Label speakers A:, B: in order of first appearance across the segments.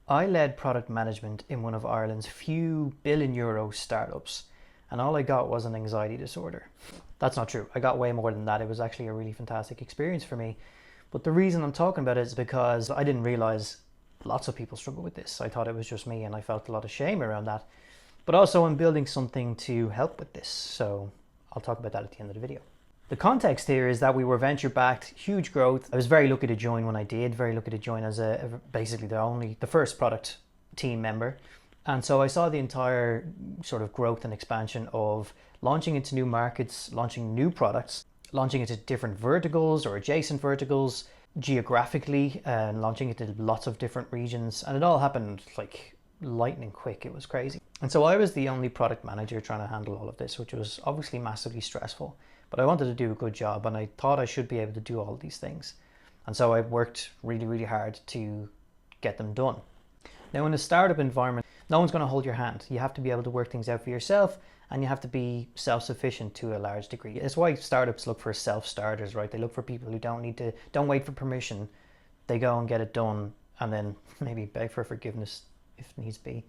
A: I led product management in one of Ireland's few billion-euro startups, and all I got was an anxiety disorder. That's not true. I got way more than that. It was actually a really fantastic experience for me. But the reason I'm talking about it is because I didn't realize lots of people struggle with this. I thought it was just me, and I felt a lot of shame around that. But also, I'm building something to help with this, so I'll talk about that at the end of the video. The context here is that we were venture backed, huge growth. I was very lucky to join when I did, very lucky to join as basically the first product team member. And so I saw the entire sort of growth and expansion of launching into new markets, launching new products, launching into different verticals or adjacent verticals geographically, and launching into lots of different regions. And it all happened like lightning quick. It was crazy. And so I was the only product manager trying to handle all of this, which was obviously massively stressful. But I wanted to do a good job, and I thought I should be able to do all these things. And so I worked really, really hard to get them done. Now, in a startup environment, no one's going to hold your hand. You have to be able to work things out for yourself, and you have to be self-sufficient to a large degree. It's why startups look for self-starters, right? They look for people who don't wait for permission. They go and get it done, and then maybe beg for forgiveness if needs be.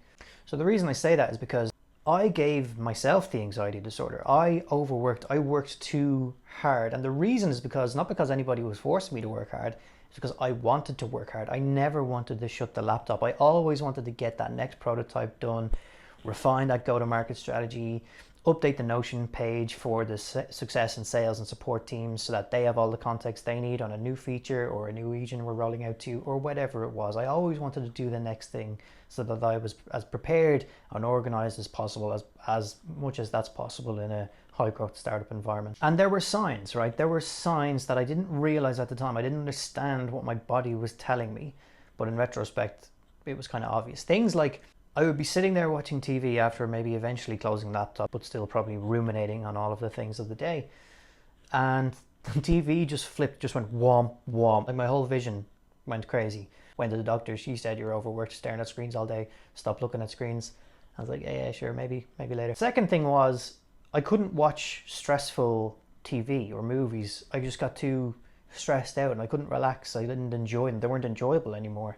A: So the reason I say that is because I gave myself the anxiety disorder. I overworked. I worked too hard. And the reason is not because anybody was forcing me to work hard. It's because I wanted to work hard. I never wanted to shut the laptop. I always wanted to get that next prototype done, refine that go-to-market strategy, update the Notion page for the success and sales and support teams so that they have all the context they need on a new feature or a new region we're rolling out to, or whatever it was. I always wanted to do the next thing so that I was as prepared and organized as possible, as much as that's possible in a high growth startup environment. And there were signs, right? There were signs that I didn't realize at the time. I didn't understand what my body was telling me, but in retrospect, it was kind of obvious. Things like I would be sitting there watching TV after maybe eventually closing the laptop, but still probably ruminating on all of the things of the day. And the TV just went whomp, whomp. Like my whole vision went crazy. Went to the doctor, she said, "You're overworked, staring at screens all day. Stop looking at screens." I was like, yeah, sure, maybe later. Second thing was, I couldn't watch stressful TV or movies. I just got too stressed out and I couldn't relax. I didn't enjoy them. They weren't enjoyable anymore,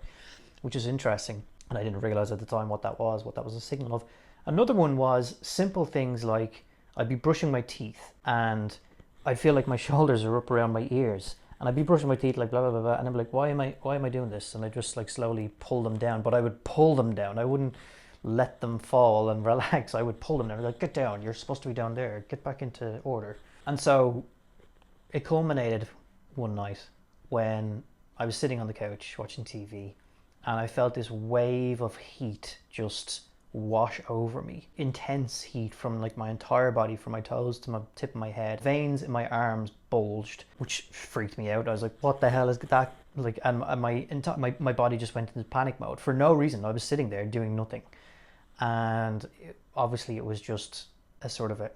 A: which is interesting. And I didn't realize at the time what that was a signal of. Another one was simple things like I'd be brushing my teeth and I'd feel like my shoulders are up around my ears, and I'd be brushing my teeth like blah, blah, blah, blah, and I'm like, why am I doing this? And I just like slowly pull them down, but I would pull them down. I wouldn't let them fall and relax. I would pull them down. Like, get down. You're supposed to be down there. Get back into order. And so it culminated one night when I was sitting on the couch watching TV, and I felt this wave of heat just wash over me. Intense heat from like my entire body, from my toes to my tip of my head. Veins in my arms bulged, which freaked me out. I was like, what the hell is that? Like, and my body just went into panic mode for no reason. I was sitting there doing nothing. And obviously it was just a sort of a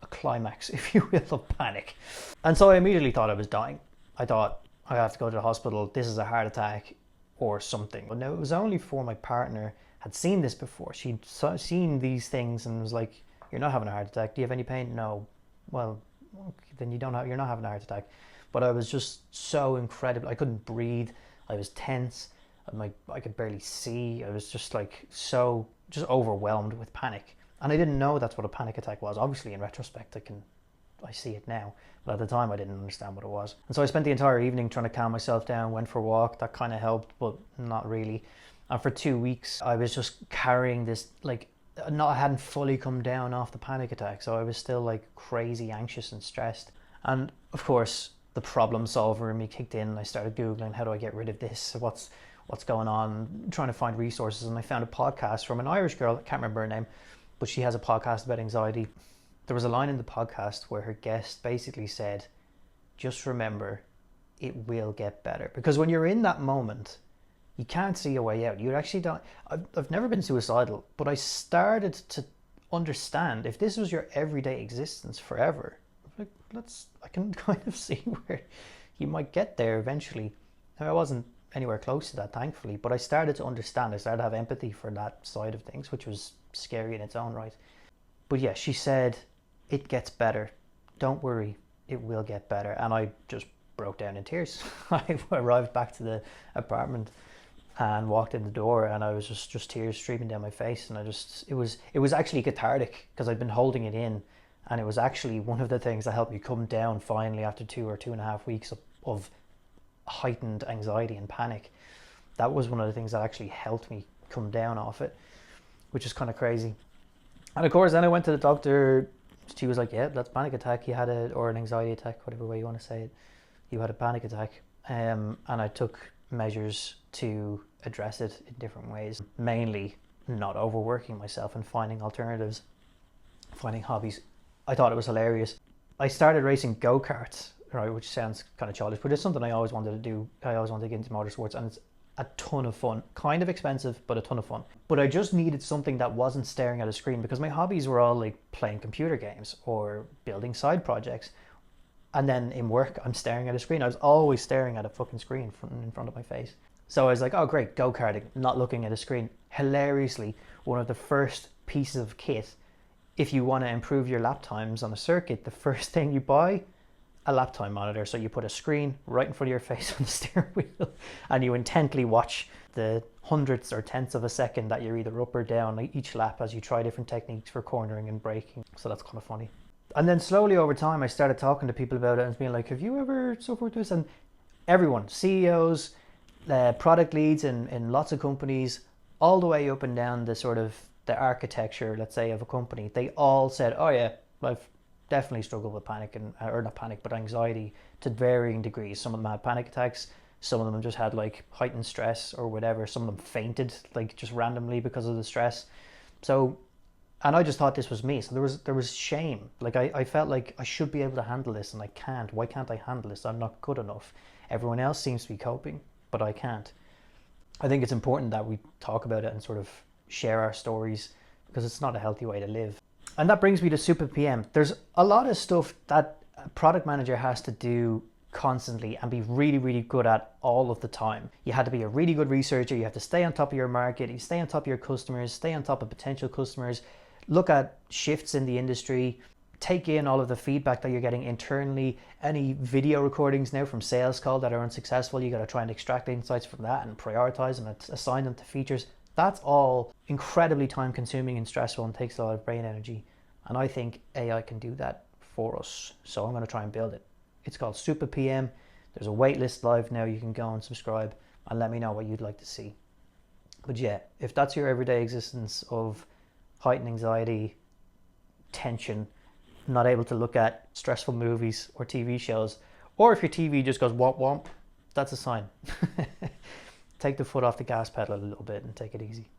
A: climax, if you will, of panic. And so I immediately thought I was dying. I thought, I have to go to the hospital. This is a heart attack or something. But now it was only for my partner had seen this before. She'd seen these things and was like, "You're not having a heart attack. Do you have any pain?" "No." "Well, okay, then you're not having a heart attack." But I was just so incredible. I couldn't breathe. I was tense. I could barely see. I was just like just overwhelmed with panic. And I didn't know that's what a panic attack was. Obviously, in retrospect, I see it now. But at the time, I didn't understand what it was. And so I spent the entire evening trying to calm myself down, went for a walk. That kind of helped, but not really. And for 2 weeks, I was just carrying this, like, I hadn't fully come down off the panic attack. So I was still like crazy anxious and stressed. And of course, the problem solver in me kicked in. And I started Googling, how do I get rid of this? What's going on? Trying to find resources. And I found a podcast from an Irish girl, I can't remember her name, but she has a podcast about anxiety. There was a line in the podcast where her guest basically said, just remember, it will get better. Because when you're in that moment, you can't see a way out. You actually don't. I've never been suicidal, but I started to understand if this was your everyday existence forever, like, I can kind of see where you might get there eventually. Now, I wasn't anywhere close to that, thankfully, but I started to understand. I started to have empathy for that side of things, which was scary in its own right. But yeah, she said, it gets better. Don't worry, it will get better. And I just broke down in tears. I arrived back to the apartment and walked in the door, and I was just tears streaming down my face, and it was actually cathartic because I'd been holding it in, and it was actually one of the things that helped me come down finally after 2 or 2.5 weeks of heightened anxiety and panic. That was one of the things that actually helped me come down off it, which is kind of crazy. And of course, then I went to the doctor. She was like, yeah, that's panic attack. You had or an anxiety attack, whatever way you want to say it. You had a panic attack. And I took measures to address it in different ways. Mainly not overworking myself and finding alternatives, finding hobbies. I thought it was hilarious. I started racing go-karts, right, which sounds kind of childish, but it's something I always wanted to do. I always wanted to get into motorsports, and it's a ton of fun. Kind of expensive, but a ton of fun. But I just needed something that wasn't staring at a screen, because my hobbies were all like playing computer games or building side projects. And then in work, I'm staring at a screen. I was always staring at a fucking screen in front of my face. So I was like, oh great, go-karting, not looking at a screen. Hilariously, one of the first pieces of kit, if you want to improve your lap times on a circuit, the first thing you buy, a lap time monitor. So you put a screen right in front of your face on the steering wheel, and you intently watch the hundredths or tenths of a second that you're either up or down each lap as you try different techniques for cornering and braking. So that's kind of funny. And then slowly over time, I started talking to people about it and being like, have you ever suffered with this? And everyone, CEOs, product leads in lots of companies, all the way up and down the sort of the architecture, let's say, of a company, they all said, oh yeah, I've definitely struggled with panic, or not panic, but anxiety to varying degrees. Some of them had panic attacks. Some of them just had like heightened stress or whatever. Some of them fainted like just randomly because of the stress. So, and I just thought this was me. So there was shame. Like I felt like I should be able to handle this, and I can't. Why can't I handle this? I'm not good enough. Everyone else seems to be coping, but I can't. I think it's important that we talk about it and sort of share our stories, because it's not a healthy way to live. And that brings me to SupaPM. There's a lot of stuff that a product manager has to do constantly and be really, really good at all of the time. You had to be a really good researcher. You have to stay on top of your market. You stay on top of your customers, stay on top of potential customers, look at shifts in the industry, take in all of the feedback that you're getting internally. Any video recordings now from sales call that are unsuccessful, you got to try and extract insights from that and prioritize and assign them to features. That's all incredibly time consuming and stressful and takes a lot of brain energy. And I think AI can do that for us. So I'm going to try and build it. It's called SupaPM. There's a waitlist live now. You can go and subscribe and let me know what you'd like to see. But yeah, if that's your everyday existence of heightened anxiety, tension, not able to look at stressful movies or TV shows, or if your TV just goes womp womp, that's a sign. Take the foot off the gas pedal a little bit and take it easy.